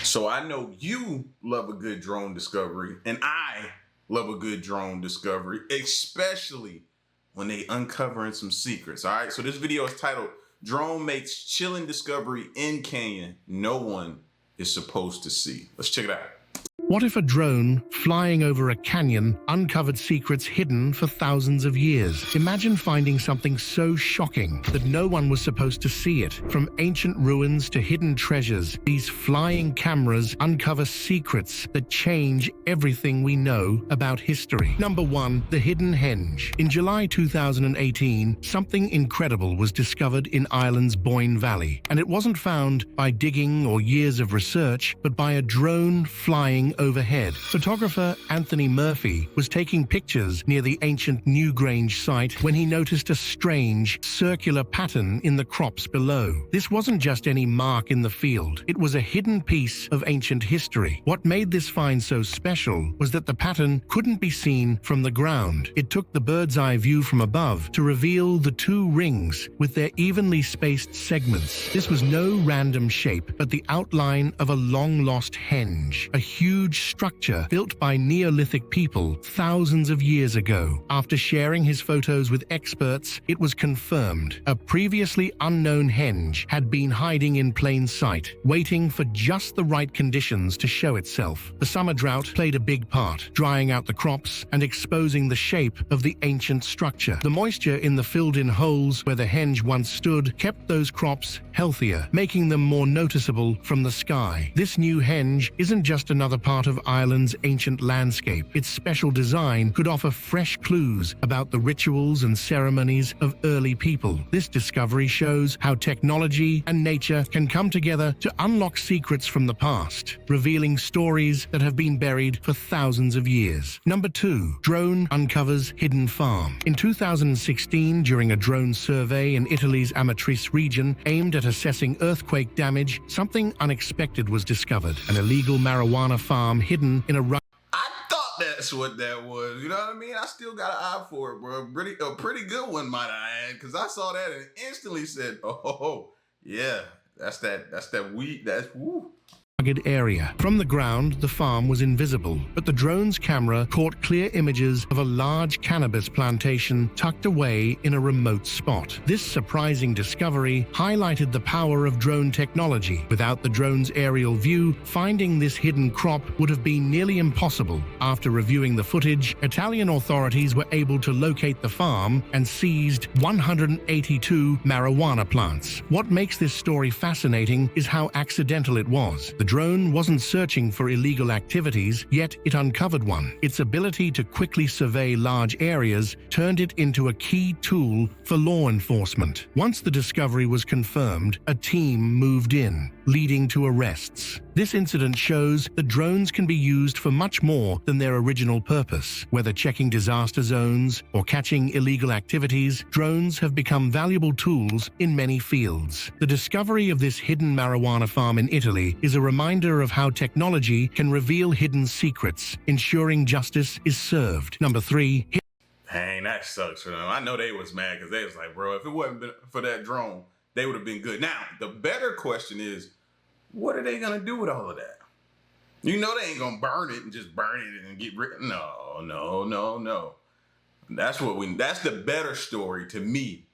So I know you love a good drone discovery, and I love a good drone discovery, especially when they uncovering some secrets. All right, so this video is titled Drone Makes Chilling Discovery in Canyon No One is Supposed to See. Let's check it out. What if a drone flying over a canyon uncovered secrets hidden for thousands of years? Imagine finding something so shocking that no one was supposed to see it. From ancient ruins to hidden treasures, these flying cameras uncover secrets that change everything we know about history. Number 1. The Hidden Henge. In July 2018, something incredible was discovered in Ireland's Boyne Valley, and it wasn't found by digging or years of research, but by a drone flying overhead. Photographer Anthony Murphy was taking pictures near the ancient Newgrange site when he noticed a strange, circular pattern in the crops below. This wasn't just any mark in the field. It was a hidden piece of ancient history. What made this find so special was that the pattern couldn't be seen from the ground. It took the bird's eye view from above to reveal the two rings with their evenly spaced segments. This was no random shape, but the outline of a long-lost henge, a huge structure built by Neolithic people thousands of years ago. After sharing his photos with experts, it was confirmed a previously unknown henge had been hiding in plain sight, waiting for just the right conditions to show itself. The summer drought played a big part, drying out the crops and exposing the shape of the ancient structure. The moisture in the filled-in holes where the henge once stood kept those crops healthier, making them more noticeable from the sky. This new henge isn't just another part of Ireland's ancient landscape. Its special design could offer fresh clues about the rituals and ceremonies of early people. This discovery shows how technology and nature can come together to unlock secrets from the past, revealing stories that have been buried for thousands of years. Number 2. Drone uncovers hidden farm. In 2016, during a drone survey in Italy's Amatrice region aimed at assessing earthquake damage, something unexpected was discovered: an illegal marijuana farm hidden in a I thought that's what that was. You know what I mean? I still got an eye for it, bro. A pretty good one, might I add, because I saw that and instantly said, "Oh, yeah, that's that weed. That's woo." area. From the ground, the farm was invisible, but the drone's camera caught clear images of a large cannabis plantation tucked away in a remote spot. This surprising discovery highlighted the power of drone technology. Without the drone's aerial view, finding this hidden crop would have been nearly impossible. After reviewing the footage, Italian authorities were able to locate the farm and seized 182 marijuana plants. What makes this story fascinating is how accidental it was. The drone wasn't searching for illegal activities, yet it uncovered one. Its ability to quickly survey large areas turned it into a key tool for law enforcement. Once the discovery was confirmed, a team moved in, leading to arrests. This incident shows that drones can be used for much more than their original purpose. Whether checking disaster zones or catching illegal activities, drones have become valuable tools in many fields. The discovery of this hidden marijuana farm in Italy is a reminder of how technology can reveal hidden secrets, ensuring justice is served. Number 3. Dang, that sucks for them. I know they was mad because they was like, bro, if it wasn't been for that drone, they would have been good. Now, the better question is, what are they going to do with all of that? You know they ain't going to burn it and just burn it and get rid. No. That's the better story to me.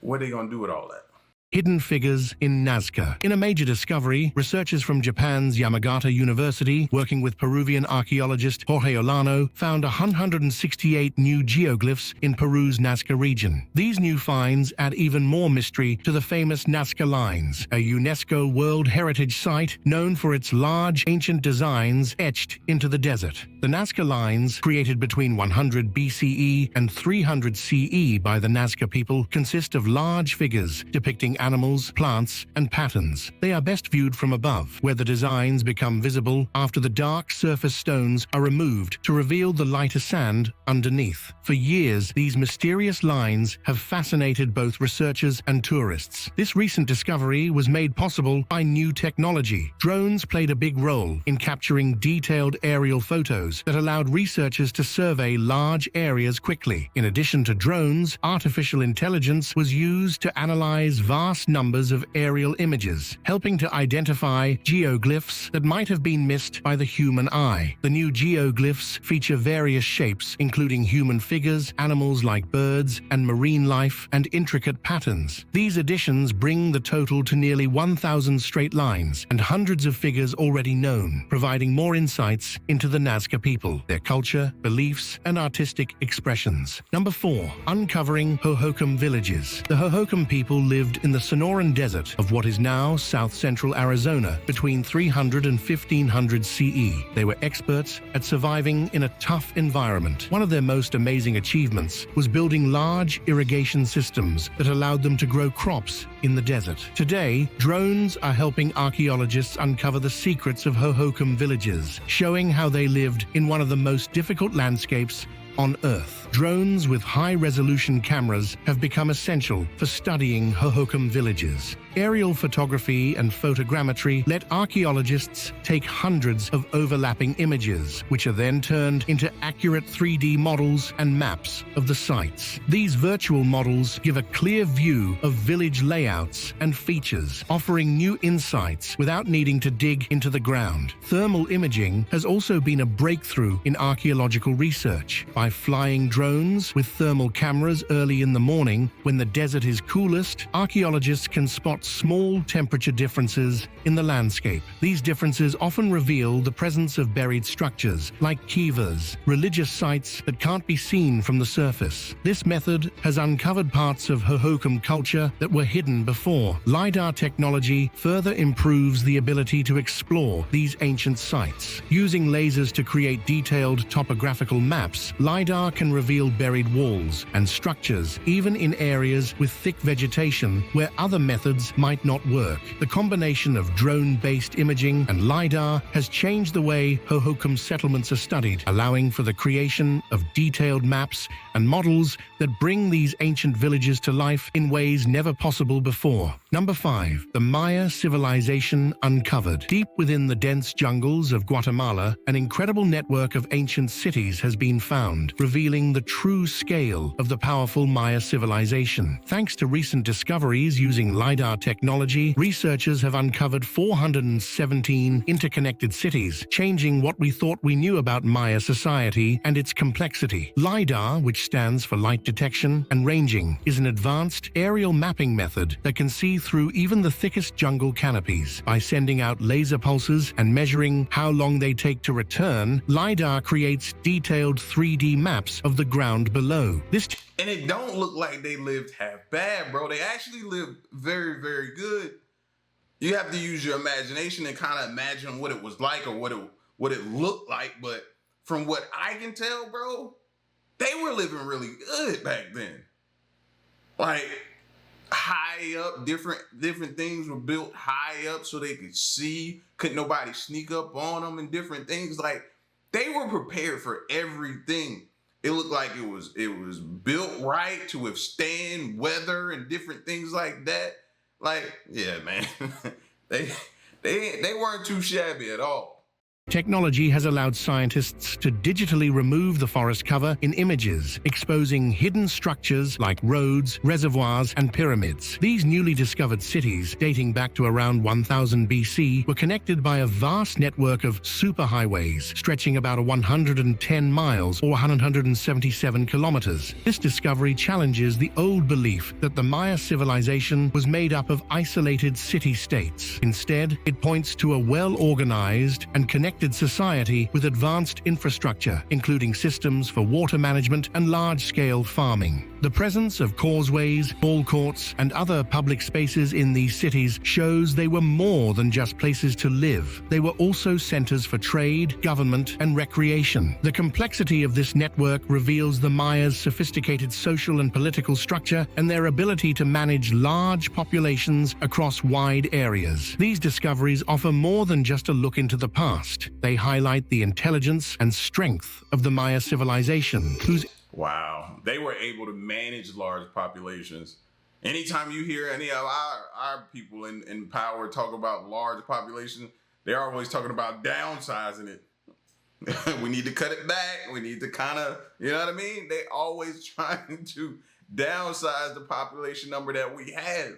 What are they going to do with all that? Hidden figures in Nazca. In a major discovery, researchers from Japan's Yamagata University, working with Peruvian archaeologist Jorge Olano, found 168 new geoglyphs in Peru's Nazca region. These new finds add even more mystery to the famous Nazca Lines, a UNESCO World Heritage Site known for its large, ancient designs etched into the desert. The Nazca Lines, created between 100 BCE and 300 CE by the Nazca people, consist of large figures depicting animals, plants, and patterns. They are best viewed from above, where the designs become visible after the dark surface stones are removed to reveal the lighter sand underneath. For years, these mysterious lines have fascinated both researchers and tourists. This recent discovery was made possible by new technology. Drones played a big role in capturing detailed aerial photos that allowed researchers to survey large areas quickly. In addition to drones, artificial intelligence was used to analyze vast vast numbers of aerial images, helping to identify geoglyphs that might have been missed by the human eye. The new geoglyphs feature various shapes, including human figures, animals like birds, and marine life, and intricate patterns. These additions bring the total to nearly 1,000 straight lines and hundreds of figures already known, providing more insights into the Nazca people, their culture, beliefs, and artistic expressions. Number 4. Uncovering Hokum villages. The Hokum people lived in the Sonoran Desert of what is now south-central Arizona between 300 and 1500 CE. They were experts at surviving in a tough environment. One of their most amazing achievements was building large irrigation systems that allowed them to grow crops in the desert. Today, drones are helping archaeologists uncover the secrets of Hokum villages, showing how they lived in one of the most difficult landscapes on Earth. Drones with high-resolution cameras have become essential for studying Hokum villages. Aerial photography and photogrammetry let archaeologists take hundreds of overlapping images, which are then turned into accurate 3D models and maps of the sites. These virtual models give a clear view of village layouts and features, offering new insights without needing to dig into the ground. Thermal imaging has also been a breakthrough in archaeological research. By flying drones with thermal cameras early in the morning, when the desert is coolest, archaeologists can spot small temperature differences in the landscape. These differences often reveal the presence of buried structures, like kivas, religious sites that can't be seen from the surface. This method has uncovered parts of Hokum culture that were hidden before. LiDAR technology further improves the ability to explore these ancient sites. Using lasers to create detailed topographical maps, LiDAR can reveal buried walls and structures, even in areas with thick vegetation where other methods might not work. The combination of drone-based imaging and LiDAR has changed the way Hokum settlements are studied, allowing for the creation of detailed maps and models that bring these ancient villages to life in ways never possible before. Number 5. The Maya civilization uncovered. Deep within the dense jungles of Guatemala, an incredible network of ancient cities has been found, revealing the true scale of the powerful Maya civilization. Thanks to recent discoveries using LiDAR technology, researchers have uncovered 417 interconnected cities, changing what we thought we knew about Maya society and its complexity. LiDAR, which stands for light detection and ranging, is an advanced aerial mapping method that can see through even the thickest jungle canopies. By sending out laser pulses and measuring how long they take to return, LiDAR creates detailed 3D maps of the ground below. And it don't look like they lived half bad, bro. They actually lived very, very good. You have to use your imagination and kind of imagine what it was like or what it looked like. But from what I can tell, bro, they were living really good back then. Like high up, different things were built high up so they could see. Couldn't nobody sneak up on them and different things. Like they were prepared for everything. It looked like it was built right to withstand weather and different things like that. Like, yeah, man, they weren't too shabby at all. Technology has allowed scientists to digitally remove the forest cover in images, exposing hidden structures like roads, reservoirs, and pyramids. These newly discovered cities, dating back to around 1000 BC, were connected by a vast network of superhighways, stretching about 110 miles or 177 kilometers. This discovery challenges the old belief that the Maya civilization was made up of isolated city-states. Instead, it points to a well-organized and connected society with advanced infrastructure, including systems for water management and large-scale farming. The presence of causeways, ball courts, and other public spaces in these cities shows they were more than just places to live. They were also centers for trade, government, and recreation. The complexity of this network reveals the Mayas' sophisticated social and political structure and their ability to manage large populations across wide areas. These discoveries offer more than just a look into the past. They highlight the intelligence and strength of the Maya civilization, whose Wow, they were able to manage large populations. Anytime you hear any of our people in power talk about large populations, they're always talking about downsizing it. We need to cut it back. We need to kind of, you know what I mean? They always trying to downsize the population number that we have.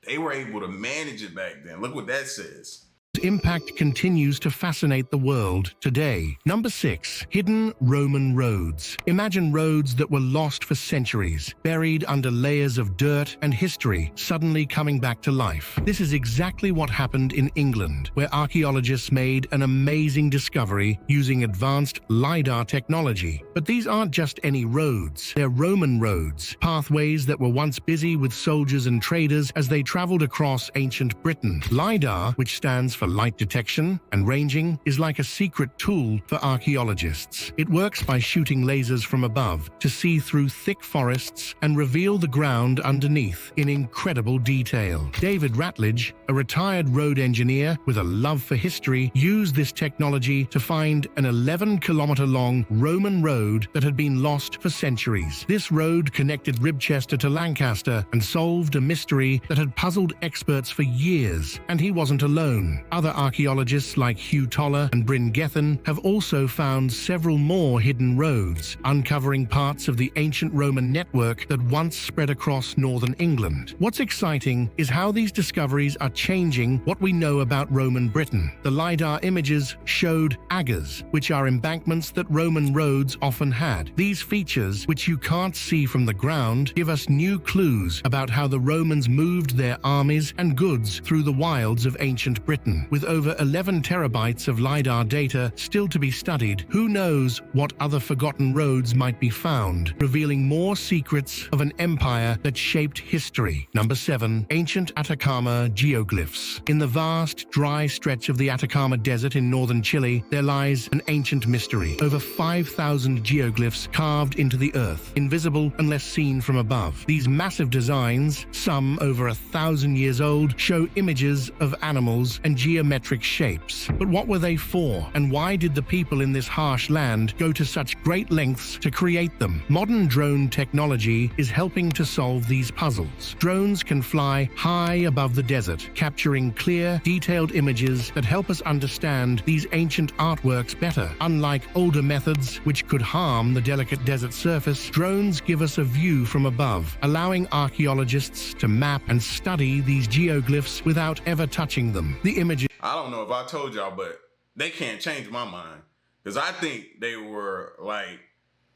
they were able to manage it back then. Look what that says. Impact continues to fascinate the world today. Number 6. Hidden Roman roads. Imagine roads that were lost for centuries, buried under layers of dirt and history, suddenly coming back to life. This is exactly what happened in England, where archaeologists made an amazing discovery using advanced LiDAR technology. But these aren't just any roads. They're Roman roads, pathways that were once busy with soldiers and traders as they traveled across ancient Britain. LiDAR, which stands for light detection and ranging, is like a secret tool for archaeologists. It works by shooting lasers from above to see through thick forests and reveal the ground underneath in incredible detail. David Ratledge, a retired road engineer with a love for history, used this technology to find an 11-kilometer-long Roman road that had been lost for centuries. This road connected Ribchester to Lancaster and solved a mystery that had puzzled experts for years, and he wasn't alone. Other archaeologists like Hugh Toller and Bryn Gethin have also found several more hidden roads, uncovering parts of the ancient Roman network that once spread across northern England. What's exciting is how these discoveries are changing what we know about Roman Britain. The LiDAR images showed agas, which are embankments that Roman roads often had. These features, which you can't see from the ground, give us new clues about how the Romans moved their armies and goods through the wilds of ancient Britain. With over 11 terabytes of LiDAR data still to be studied, who knows what other forgotten roads might be found, revealing more secrets of an empire that shaped history. Number 7. Ancient Atacama Geoglyphs. In the vast, dry stretch of the Atacama Desert in northern Chile, there lies an ancient mystery. Over 5,000 geoglyphs carved into the earth, invisible unless seen from above. These massive designs, some over 1,000 years old, show images of animals and geometric shapes. But what were they for? And why did the people in this harsh land go to such great lengths to create them? Modern drone technology is helping to solve these puzzles. Drones can fly high above the desert, capturing clear, detailed images that help us understand these ancient artworks better. Unlike older methods, which could harm the delicate desert surface, drones give us a view from above, allowing archaeologists to map and study these geoglyphs without ever touching them. The images. I don't know if I told y'all, but they can't change my mind. Because I think they were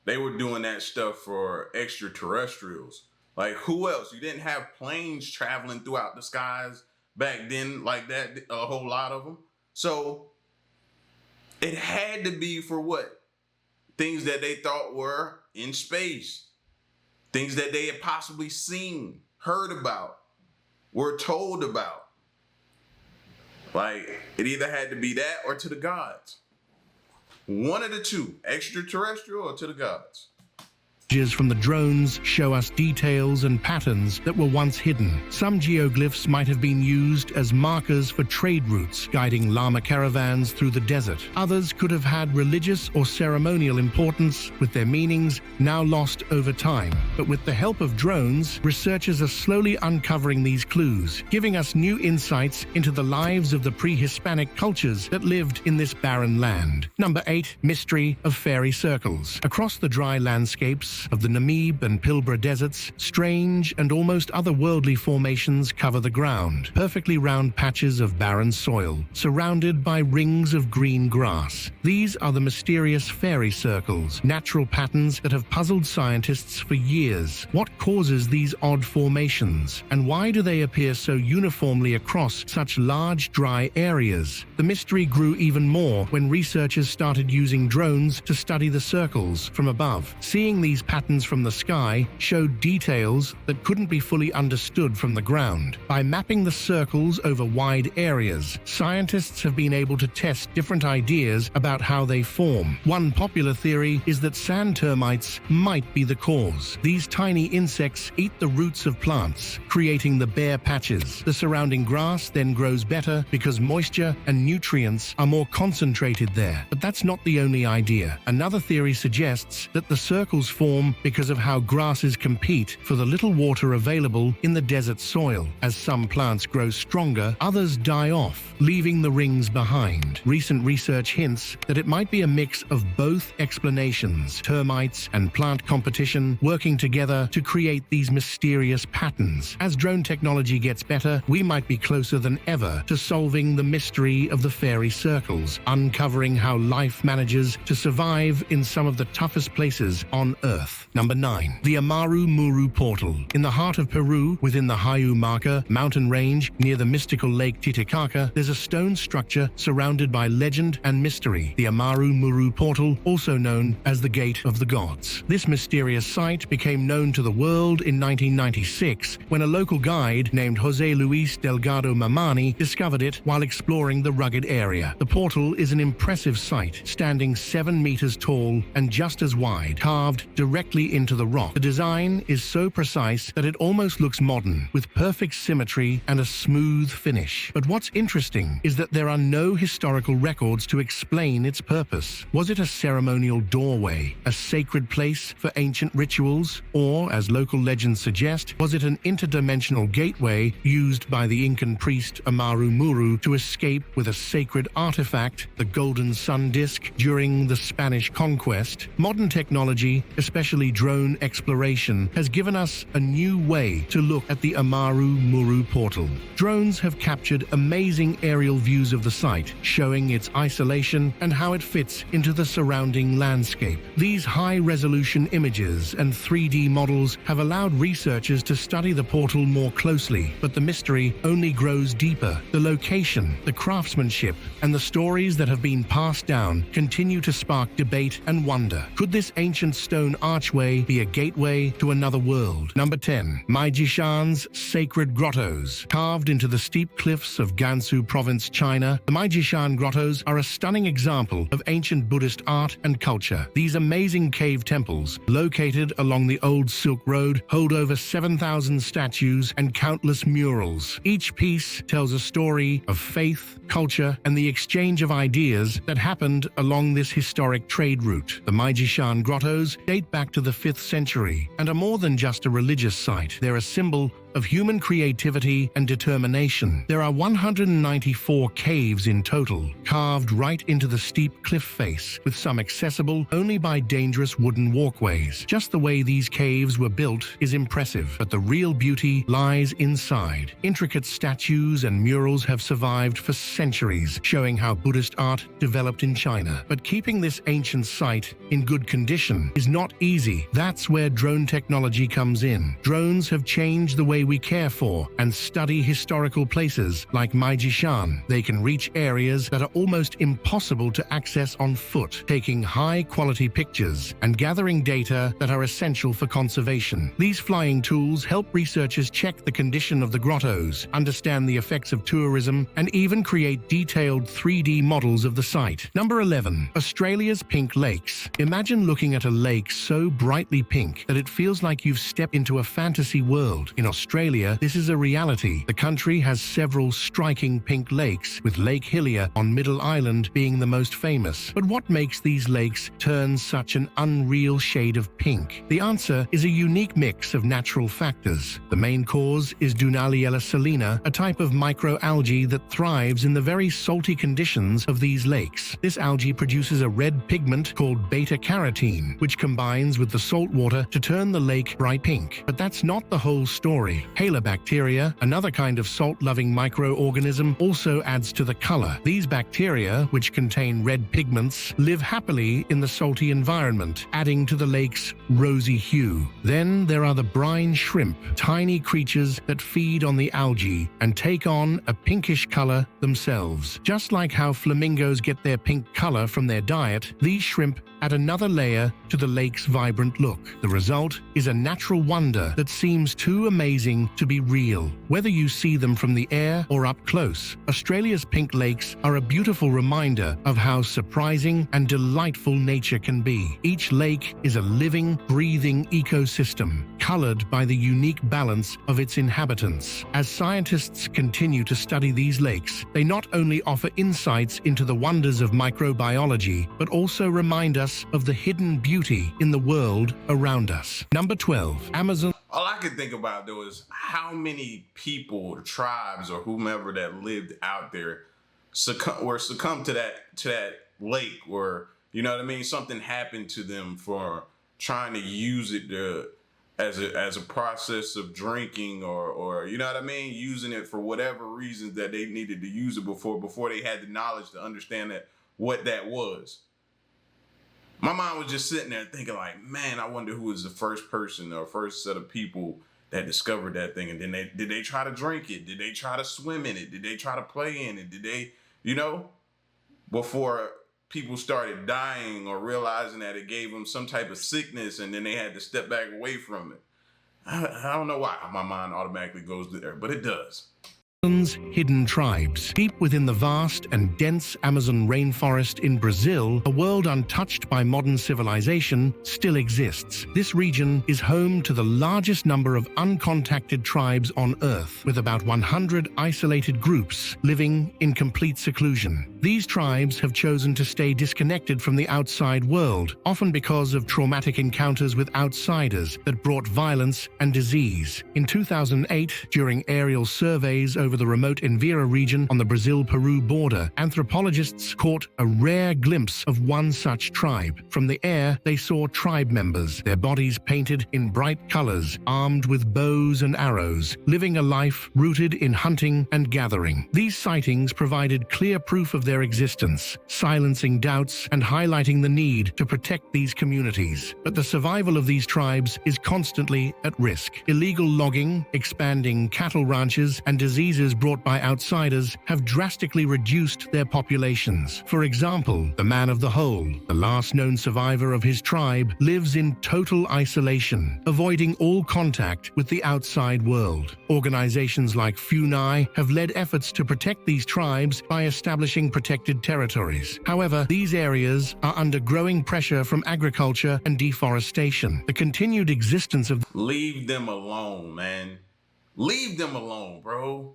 doing that stuff for extraterrestrials. Like, who else? You didn't have planes traveling throughout the skies back then like that, a whole lot of them. So it had to be for what? Things that they thought were in space. Things that they had possibly seen, heard about, were told about. Like, it either had to be that or to the gods. One of the two, extraterrestrial or to the gods. Images from the drones show us details and patterns that were once hidden. Some geoglyphs might have been used as markers for trade routes, guiding llama caravans through the desert. Others could have had religious or ceremonial importance, with their meanings now lost over time. But with the help of drones, researchers are slowly uncovering these clues, giving us new insights into the lives of the pre-Hispanic cultures that lived in this barren land. Number 8. Mystery of Fairy Circles. Across the dry landscapes of the Namib and Pilbara deserts, strange and almost otherworldly formations cover the ground. Perfectly round patches of barren soil, surrounded by rings of green grass. These are the mysterious fairy circles, natural patterns that have puzzled scientists for years. What causes these odd formations, and why do they appear so uniformly across such large, dry areas? The mystery grew even more when researchers started using drones to study the circles from above. Seeing these patterns from the sky showed details that couldn't be fully understood from the ground. By mapping the circles over wide areas, scientists have been able to test different ideas about how they form. One popular theory is that sand termites might be the cause. These tiny insects eat the roots of plants, creating the bare patches. The surrounding grass then grows better because moisture and nutrients are more concentrated there. But that's not the only idea. Another theory suggests that the circles form form because of how grasses compete for the little water available in the desert soil. As some plants grow stronger, others die off, leaving the rings behind. Recent research hints that it might be a mix of both explanations, termites and plant competition working together to create these mysterious patterns. As drone technology gets better, we might be closer than ever to solving the mystery of the fairy circles, uncovering how life manages to survive in some of the toughest places on Earth. Number 9. The Amarumaru Portal. In the heart of Peru, within the Huayllamarca mountain range near the mystical lake Titicaca, there's a stone structure surrounded by legend and mystery, the Amarumaru Portal, also known as the Gate of the Gods. This mysterious site became known to the world in 1996 when a local guide named José Luis Delgado Mamani discovered it while exploring the rugged area. The portal is an impressive site, standing 7 meters tall and just as wide, carved directly into the rock. The design is so precise that it almost looks modern, with perfect symmetry and a smooth finish. But what's interesting is that there are no historical records to explain its purpose. Was it a ceremonial doorway, a sacred place for ancient rituals, or, as local legends suggest, was it an interdimensional gateway used by the Incan priest Amarumaru to escape with a sacred artifact, the Golden Sun Disk, during the Spanish conquest? Modern technology, especially drone exploration, has given us a new way to look at the Amarumaru portal. Drones have captured amazing aerial views of the site, showing its isolation and how it fits into the surrounding landscape. These high-resolution images and 3D models have allowed researchers to study the portal more closely, but the mystery only grows deeper. The location, the craftsmanship, and the stories that have been passed down continue to spark debate and wonder. Could this ancient stone archway be a gateway to another world? Number 10. Mishan's Sacred Grottos. Carved into the steep cliffs of Gansu Province, China, the Mishan grottos are a stunning example of ancient Buddhist art and culture. These amazing cave temples, located along the old Silk Road, hold over 7,000 statues and countless murals. Each piece tells a story of faith, culture, and the exchange of ideas that happened along this historic trade route. The Mishan grottos date back to the 5th century and are more than just a religious site. They're a symbol of human creativity and determination. There are 194 caves in total, carved right into the steep cliff face, with some accessible only by dangerous wooden walkways. Just the way these caves were built is impressive, but the real beauty lies inside. Intricate statues and murals have survived for centuries, showing how Buddhist art developed in China. But keeping this ancient site in good condition is not easy. That's where drone technology comes in. Drones have changed the way we care for and study historical places like Mishan. They can reach areas that are almost impossible to access on foot, taking high-quality pictures and gathering data that are essential for conservation. These flying tools help researchers check the condition of the grottos, understand the effects of tourism, and even create detailed 3D models of the site. Number 11. Australia's Pink Lakes. Imagine looking at a lake so brightly pink that it feels like you've stepped into a fantasy world. In Australia, this is a reality. The country has several striking pink lakes, with Lake Hillier on Middle Island being the most famous. But what makes these lakes turn such an unreal shade of pink? The answer is a unique mix of natural factors. The main cause is Dunaliella salina, a type of microalgae that thrives in the very salty conditions of these lakes. This algae produces a red pigment called beta-carotene, which combines with the salt water to turn the lake bright pink. But that's not the whole story. Halobacteria, another kind of salt-loving microorganism, also adds to the color. These bacteria, which contain red pigments, live happily in the salty environment, adding to the lake's rosy hue. Then there are the brine shrimp, tiny creatures that feed on the algae and take on a pinkish color themselves. Just like how flamingos get their pink color from their diet, these shrimp add another layer to the lake's vibrant look. The result is a natural wonder that seems too amazing to be real, whether you see them from the air or up close. Australia's pink lakes are a beautiful reminder of how surprising and delightful nature can be. Each lake is a living, breathing ecosystem, colored by the unique balance of its inhabitants. As scientists continue to study these lakes, they not only offer insights into the wonders of microbiology, but also remind us of the hidden beauty in the world around us. Number 12. Amazon. All I can think about, though, is how many people, tribes, or whomever that lived out there succumbed to that lake, or, you know what I mean, something happened to them for trying to use it as a process of drinking, or you know what I mean, using it for whatever reasons that they needed to use it before they had the knowledge to understand what that was. My mind was just sitting there thinking like, man, I wonder who was the first person or first set of people that discovered that thing. And then did they try to drink it? Did they try to swim in it? Did they try to play in it? Did they, before people started dying or realizing that it gave them some type of sickness and then they had to step back away from it. I don't know why my mind automatically goes there, but it does. Hidden tribes. Deep within the vast and dense Amazon rainforest in Brazil, a world untouched by modern civilization still exists. This region is home to the largest number of uncontacted tribes on Earth, with about 100 isolated groups living in complete seclusion. These tribes have chosen to stay disconnected from the outside world, often because of traumatic encounters with outsiders that brought violence and disease. In 2008, during aerial surveys over the remote Envira region on the Brazil-Peru border, anthropologists caught a rare glimpse of one such tribe. From the air, they saw tribe members, their bodies painted in bright colors, armed with bows and arrows, living a life rooted in hunting and gathering. These sightings provided clear proof of their existence, silencing doubts and highlighting the need to protect these communities. But the survival of these tribes is constantly at risk. Illegal logging, expanding cattle ranches, and diseases brought by outsiders have drastically reduced their populations. For example, the man of the hole, the last known survivor of his tribe, lives in total isolation, avoiding all contact with the outside world. Organizations like FUNAI have led efforts to protect these tribes by establishing protected territories. However, these areas are under growing pressure from agriculture and deforestation. The continued existence of— Leave them alone, man. Leave them alone, bro.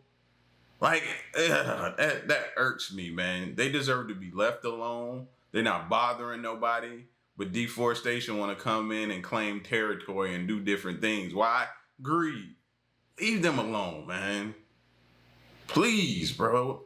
Like, that irks me, man. They deserve to be left alone. They're not bothering nobody. But deforestation want to come in and claim territory and do different things. Why? Greed. Leave them alone, man. Please, bro.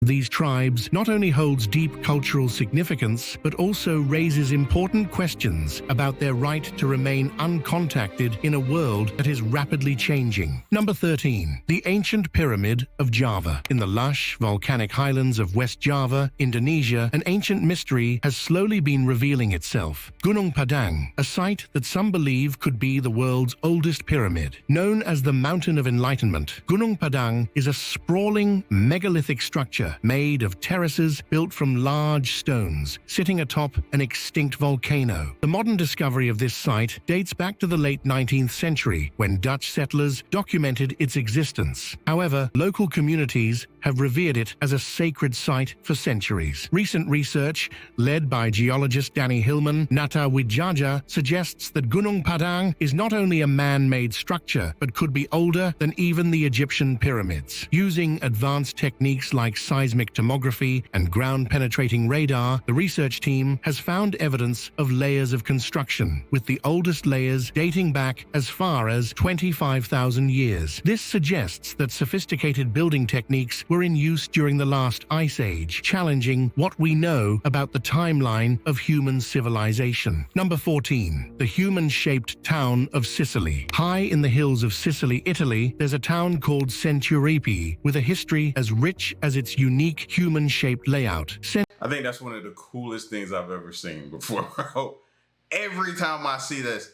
These tribes not only holds deep cultural significance, but also raises important questions about their right to remain uncontacted in a world that is rapidly changing. Number 13. The Ancient Pyramid of Java. In the lush, volcanic highlands of West Java, Indonesia, an ancient mystery has slowly been revealing itself. Gunung Padang, a site that some believe could be the world's oldest pyramid. Known as the Mountain of Enlightenment, Gunung Padang is a sprawling, megalithic structure made of terraces built from large stones, sitting atop an extinct volcano. The modern discovery of this site dates back to the late 19th century, when Dutch settlers documented its existence. However, local communities have revered it as a sacred site for centuries. Recent research, led by geologist Danny Hillman, Nata Wijaja, suggests that Gunung Padang is not only a man-made structure, but could be older than even the Egyptian pyramids. Using advanced techniques like seismic tomography and ground-penetrating radar, the research team has found evidence of layers of construction, with the oldest layers dating back as far as 25,000 years. This suggests that sophisticated building techniques were in use during the last ice age, challenging what we know about the timeline of human civilization. Number 14. The human-shaped town of Sicily. High in the hills of Sicily, Italy, there's a town called Centuripe, with a history as rich as its unique human-shaped layout. I think that's one of the coolest things I've ever seen before, bro. Every time I see this,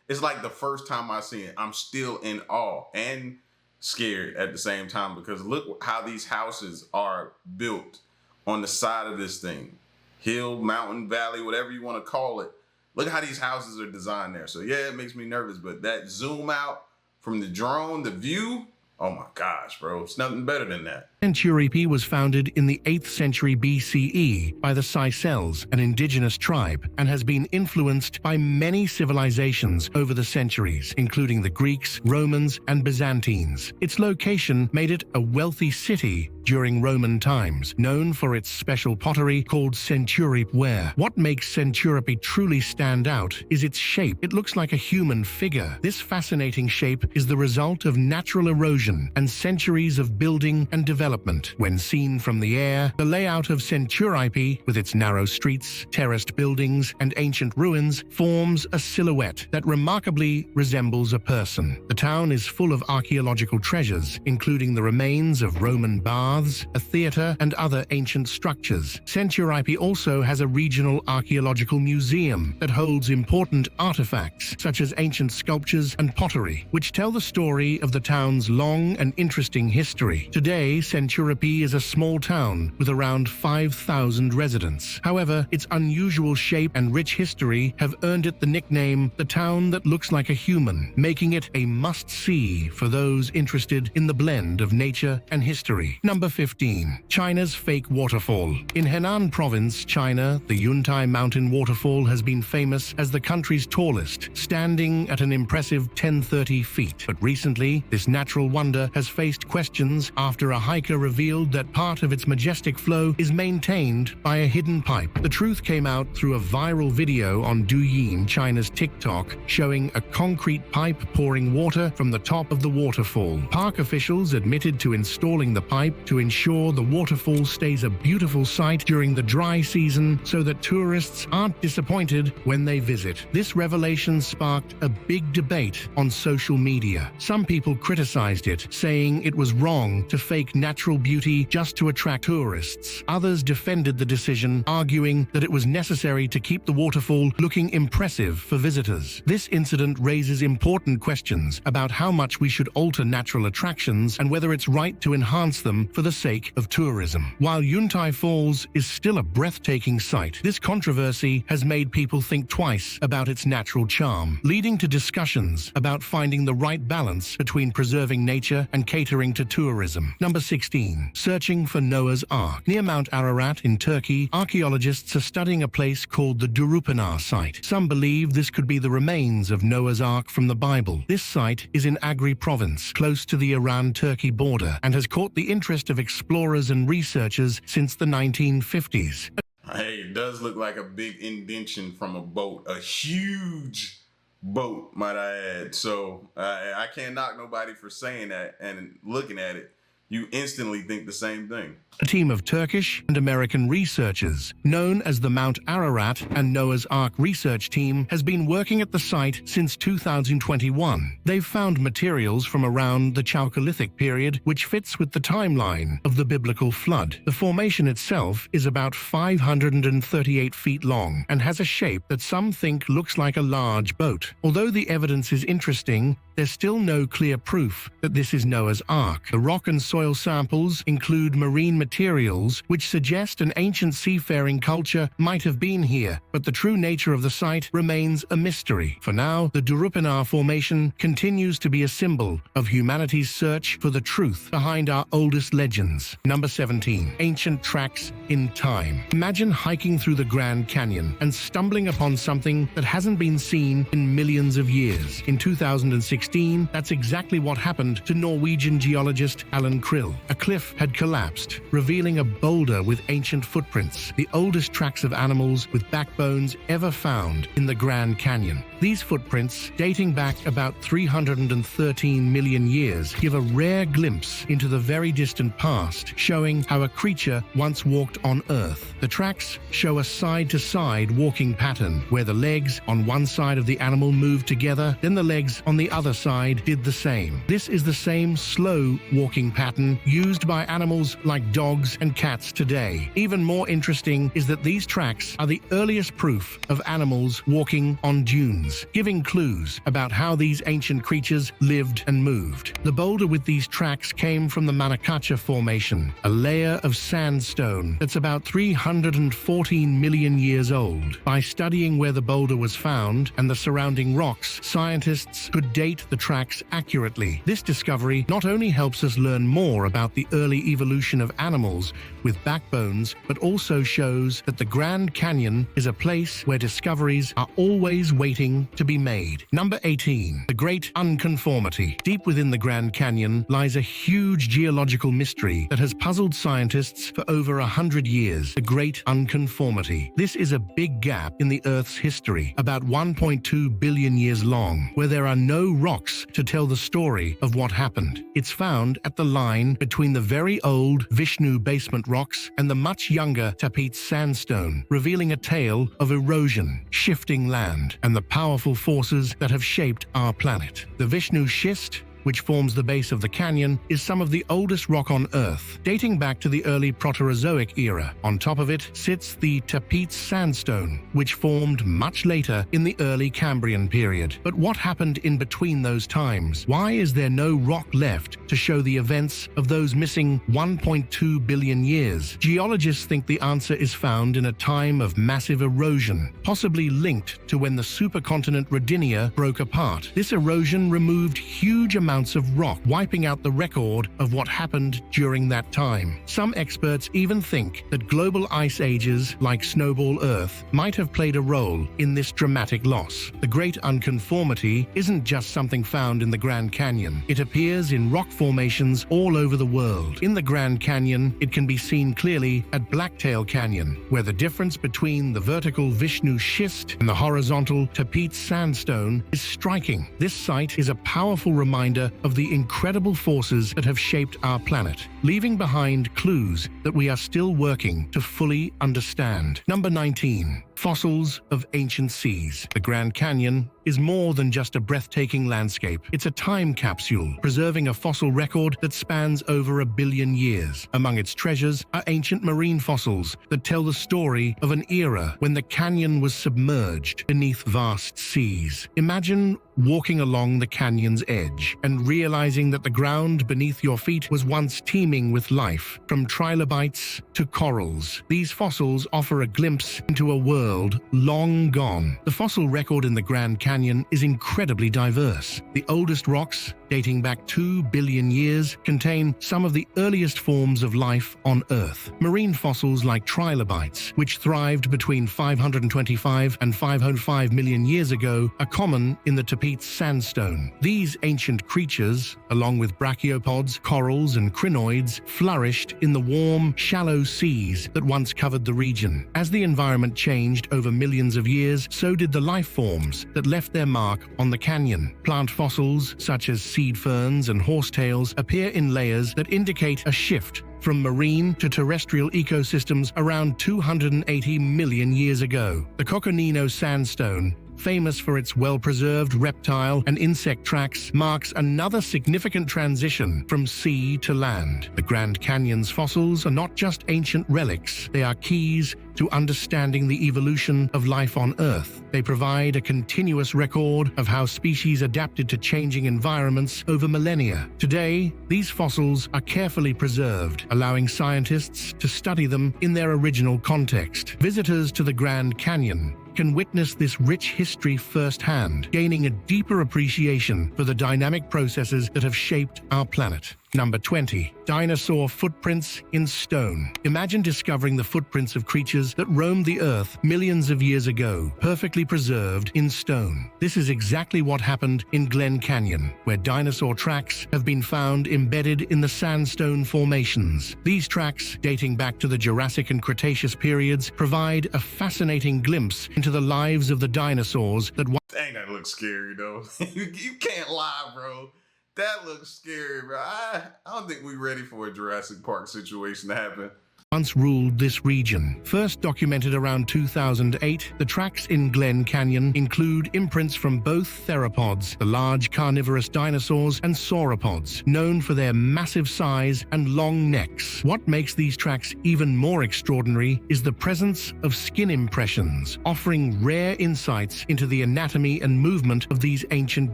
it's like the first time I see it, I'm still in awe and scared at the same time, because look how these houses are built on the side of this thing. Hill, mountain, valley, whatever you want to call it. Look how these houses are designed there. So yeah, it makes me nervous, but that zoom out from the drone, the view, oh my gosh, bro, it's nothing better than that. Centuripe was founded in the 8th century BCE by the Sicels, an indigenous tribe, and has been influenced by many civilizations over the centuries, including the Greeks, Romans, and Byzantines. Its location made it a wealthy city during Roman times, known for its special pottery called Centuripe ware. What makes Centuripe truly stand out is its shape. It looks like a human figure. This fascinating shape is the result of natural erosion and centuries of building and development. When seen from the air, the layout of Centuripe, with its narrow streets, terraced buildings, and ancient ruins, forms a silhouette that remarkably resembles a person. The town is full of archaeological treasures, including the remains of Roman baths, a theater, and other ancient structures. Centuripe also has a regional archaeological museum that holds important artifacts, such as ancient sculptures and pottery, which tell the story of the town's long and interesting history. Today, Centuripe is a small town with around 5,000 residents. However, its unusual shape and rich history have earned it the nickname "the town that looks like a human," making it a must-see for those interested in the blend of nature and history. Number 15. China's fake waterfall. In Henan province, China, the Yuntai mountain waterfall has been famous as the country's tallest, standing at an impressive 1030 feet. But recently, this natural wonder has faced questions after a hiker revealed that part of its majestic flow is maintained by a hidden pipe. The truth came out through a viral video on Douyin, China's TikTok, showing a concrete pipe pouring water from the top of the waterfall. Park officials admitted to installing the pipe to ensure the waterfall stays a beautiful sight during the dry season so that tourists aren't disappointed when they visit. This revelation sparked a big debate on social media. Some people criticized it, saying it was wrong to fake natural beauty just to attract tourists. Others defended the decision, arguing that it was necessary to keep the waterfall looking impressive for visitors. This incident raises important questions about how much we should alter natural attractions and whether it's right to enhance them for the sake of tourism. While Yuntai Falls is still a breathtaking sight, this controversy has made people think twice about its natural charm, leading to discussions about finding the right balance between preserving nature and catering to tourism. Number 16. Searching for Noah's Ark. Near Mount Ararat in Turkey, archaeologists are studying a place called the Durupanar site. Some believe this could be the remains of Noah's Ark from the Bible. This site is in Agri province, close to the Iran-Turkey border, and has caught the interest of explorers and researchers since the 1950s. Hey, it does look like a big indention from a boat, a huge boat, might I add. So I can't knock nobody for saying that, and looking at it, you instantly think the same thing. A team of Turkish and American researchers, known as the Mount Ararat and Noah's Ark Research Team, has been working at the site since 2021. They've found materials from around the Chalcolithic period, which fits with the timeline of the biblical flood. The formation itself is about 538 feet long and has a shape that some think looks like a large boat. Although the evidence is interesting, there's still no clear proof that this is Noah's Ark. The rock and soil samples include marine materials which suggest an ancient seafaring culture might have been here, but the true nature of the site remains a mystery. For now, the Durupanar Formation continues to be a symbol of humanity's search for the truth behind our oldest legends. Number 17. Ancient tracks in time. Imagine hiking through the Grand Canyon and stumbling upon something that hasn't been seen in millions of years. In 2016, that's exactly what happened to Norwegian geologist Alan Krill. A cliff had collapsed, revealing a boulder with ancient footprints, the oldest tracks of animals with backbones ever found in the Grand Canyon. These footprints, dating back about 313 million years, give a rare glimpse into the very distant past, showing how a creature once walked on Earth. The tracks show a side-to-side walking pattern, where the legs on one side of the animal moved together, then the legs on the other side did the same. This is the same slow walking pattern used by animals like dogs and cats today. Even more interesting is that these tracks are the earliest proof of animals walking on dunes. canyons, giving clues about how these ancient creatures lived and moved. The boulder with these tracks came from the Manacacha Formation, a layer of sandstone that's about 314 million years old. By studying where the boulder was found and the surrounding rocks, scientists could date the tracks accurately. This discovery not only helps us learn more about the early evolution of animals with backbones, but also shows that the Grand Canyon is a place where discoveries are always waiting to be made. Number 18. The Great Unconformity. Deep within the Grand Canyon lies a huge geological mystery that has puzzled scientists for over 100 years. The Great Unconformity. This is a big gap in the Earth's history, about 1.2 billion years long, where there are no rocks to tell the story of what happened. It's found at the line between the very old Vishnu basement rocks and the much younger Tapete sandstone, revealing a tale of erosion, shifting land, and the powerful forces that have shaped our planet. The Vishnu schist, which forms the base of the canyon, is some of the oldest rock on Earth, dating back to the early Proterozoic era. On top of it sits the Tapete sandstone, which formed much later in the early Cambrian period. But what happened in between those times? Why is there no rock left to show the events of those missing 1.2 billion years? Geologists think the answer is found in a time of massive erosion, possibly linked to when the supercontinent Rodinia broke apart. This erosion removed huge amounts of rock, wiping out the record of what happened during that time. Some experts even think that global ice ages like Snowball Earth might have played a role in this dramatic loss. The Great Unconformity isn't just something found in the Grand Canyon. It appears in rock formations all over the world. In the Grand Canyon, it can be seen clearly at Blacktail Canyon, where the difference between the vertical Vishnu schist and the horizontal Tapete sandstone is striking. This site is a powerful reminder of the incredible forces that have shaped our planet, leaving behind clues that we are still working to fully understand. Number 19. Fossils of ancient seas. The Grand Canyon is more than just a breathtaking landscape. It's a time capsule, preserving a fossil record that spans over 1 billion years. Among its treasures are ancient marine fossils that tell the story of an era when the canyon was submerged beneath vast seas. Imagine walking along the canyon's edge and realizing that the ground beneath your feet was once teeming with life, from trilobites to corals. These fossils offer a glimpse into a world long gone. The fossil record in the Grand Canyon is incredibly diverse. The oldest rocks, dating back 2 billion years, contain some of the earliest forms of life on Earth. Marine fossils like trilobites, which thrived between 525 and 505 million years ago, are common in the Tapete sandstone. These ancient creatures, along with brachiopods, corals, and crinoids, flourished in the warm, shallow seas that once covered the region. As the environment changed over millions of years, so did the life forms that left their mark on the canyon. Plant fossils, such as seed ferns and horsetails, appear in layers that indicate a shift from marine to terrestrial ecosystems around 280 million years ago. The Coconino sandstone, famous for its well-preserved reptile and insect tracks, marks another significant transition from sea to land. The Grand Canyon's fossils are not just ancient relics, they are keys to understanding the evolution of life on Earth. They provide a continuous record of how species adapted to changing environments over millennia. Today, these fossils are carefully preserved, allowing scientists to study them in their original context. Visitors to the Grand Canyon can witness this rich history firsthand, gaining a deeper appreciation for the dynamic processes that have shaped our planet. Number 20. Dinosaur Footprints in Stone. Imagine discovering the footprints of creatures that roamed the Earth millions of years ago, perfectly preserved in stone. This is exactly what happened in Glen Canyon, where dinosaur tracks have been found embedded in the sandstone formations. These tracks, dating back to the Jurassic and Cretaceous periods, provide a fascinating glimpse into the lives of the dinosaurs that Dang, that looks scary though. You can't lie, bro. That looks scary, bro. I don't think we're ready for a Jurassic Park situation to happen. once ruled this region. First documented around 2008, the tracks in Glen Canyon include imprints from both theropods, the large carnivorous dinosaurs, and sauropods, known for their massive size and long necks. What makes these tracks even more extraordinary is the presence of skin impressions, offering rare insights into the anatomy and movement of these ancient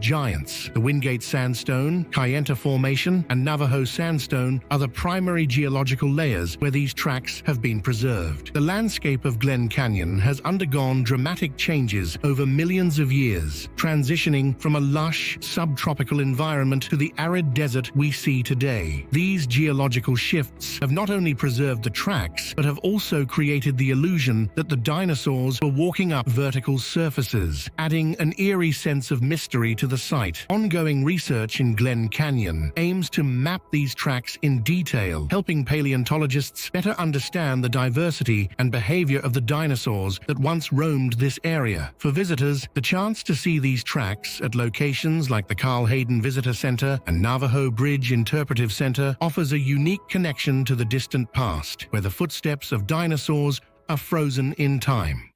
giants. The Wingate Sandstone, Kayenta Formation, and Navajo Sandstone are the primary geological layers where these tracks have been preserved. The landscape of Glen Canyon has undergone dramatic changes over millions of years, transitioning from a lush, subtropical environment to the arid desert we see today. These geological shifts have not only preserved the tracks, but have also created the illusion that the dinosaurs were walking up vertical surfaces, adding an eerie sense of mystery to the site. Ongoing research in Glen Canyon aims to map these tracks in detail, helping paleontologists better understand the diversity and behavior of the dinosaurs that once roamed this area. For visitors, the chance to see these tracks at locations like the Carl Hayden Visitor Center and Navajo Bridge Interpretive Center offers a unique connection to the distant past, where the footsteps of dinosaurs are frozen in time.